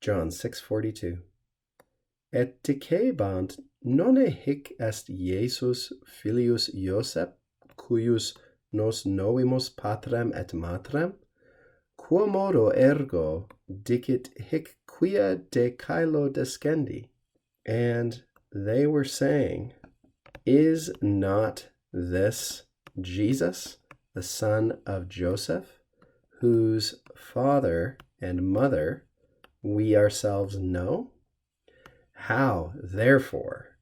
John 6:42. Et dicebant nonne hic est Iesus filius Iosep, cuius nos novimus patrem et matrem? Quomodo ergo dicit hic quia de caelo descendi? And they were saying, is not this Jesus, the son of Joseph, whose father and mother we ourselves know? How, therefore,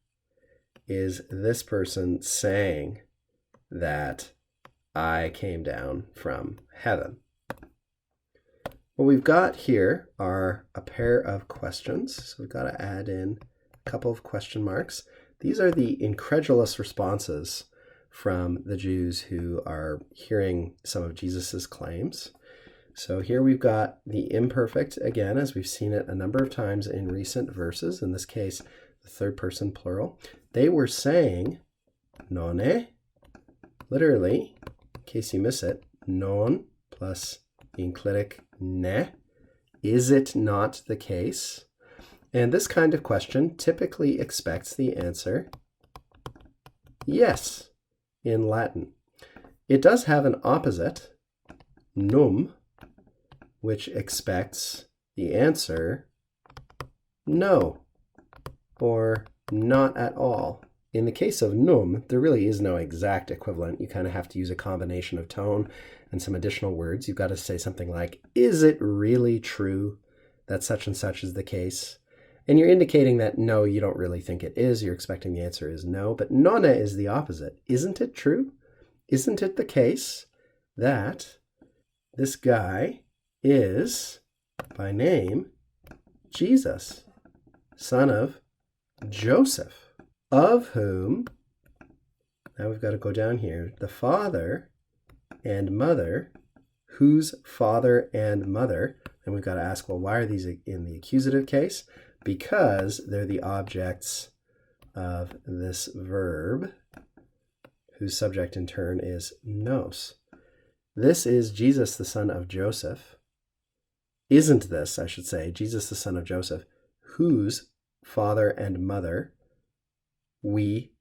is this person saying that I came down from heaven? What we've got here are a pair of questions. So we've got to add in a couple of question marks. These are the incredulous responses from the Jews who are hearing some of Jesus's claims. So here we've got the imperfect, again, as we've seen it a number of times in recent verses, in this case, the third person plural. They were saying, nonne, literally, in case you miss it, non plus the enclitic ne, is it not the case? And this kind of question typically expects the answer yes in Latin. It does have an opposite, num, which expects the answer no, or not at all. In the case of num, there really is no exact equivalent. You kind of have to use a combination of tone and some additional words. You've got to say something like, is it really true that such and such is the case? And you're indicating that no, you don't really think it is. You're expecting the answer is no. But nonne is the opposite. Isn't it true? Isn't it the case that this guy is, by name, Jesus, son of Joseph, of whom, now we've got to go down here, the father and mother, whose father and mother, and we've got to ask, well, why are these in the accusative case? Because they're the objects of this verb, whose subject in turn is nos. This is Jesus, the son of Joseph. Isn't this, I should say, Jesus, the son of Joseph, whose father and mother we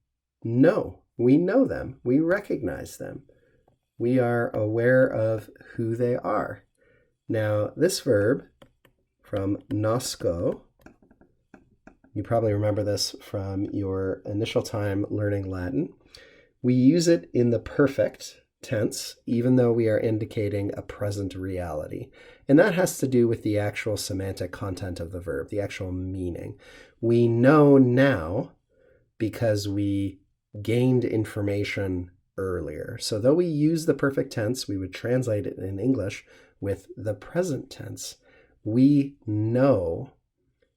know. We know them. We recognize them. We are aware of who they are. Now, this verb from nosco, you probably remember this from your initial time learning Latin. We use it in the perfect tense, even though we are indicating a present reality. And that has to do with the actual semantic content of the verb, the actual meaning. We know now because we gained information earlier. So though we use the perfect tense, we would translate it in English with the present tense. We know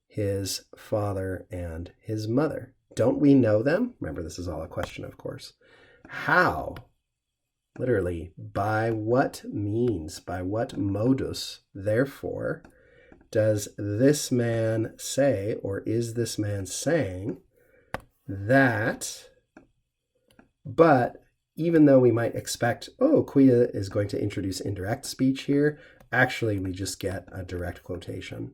his father and his mother. Don't we know them? Remember, this is all a question, of course. How? Literally, by what means, by what modus, therefore, does this man say, or is this man saying, that, but even though we might expect, oh, quia is going to introduce indirect speech here, actually we just get a direct quotation.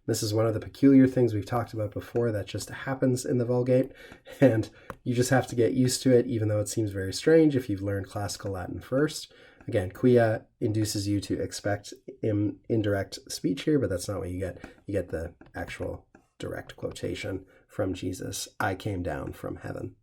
This is one of the peculiar things we've talked about before that just happens in the Vulgate, and you just have to get used to it, even though it seems very strange if you've learned classical Latin first. Again, quia induces you to expect indirect speech here, but that's not what you get. You get the actual direct quotation from Jesus, I came down from heaven.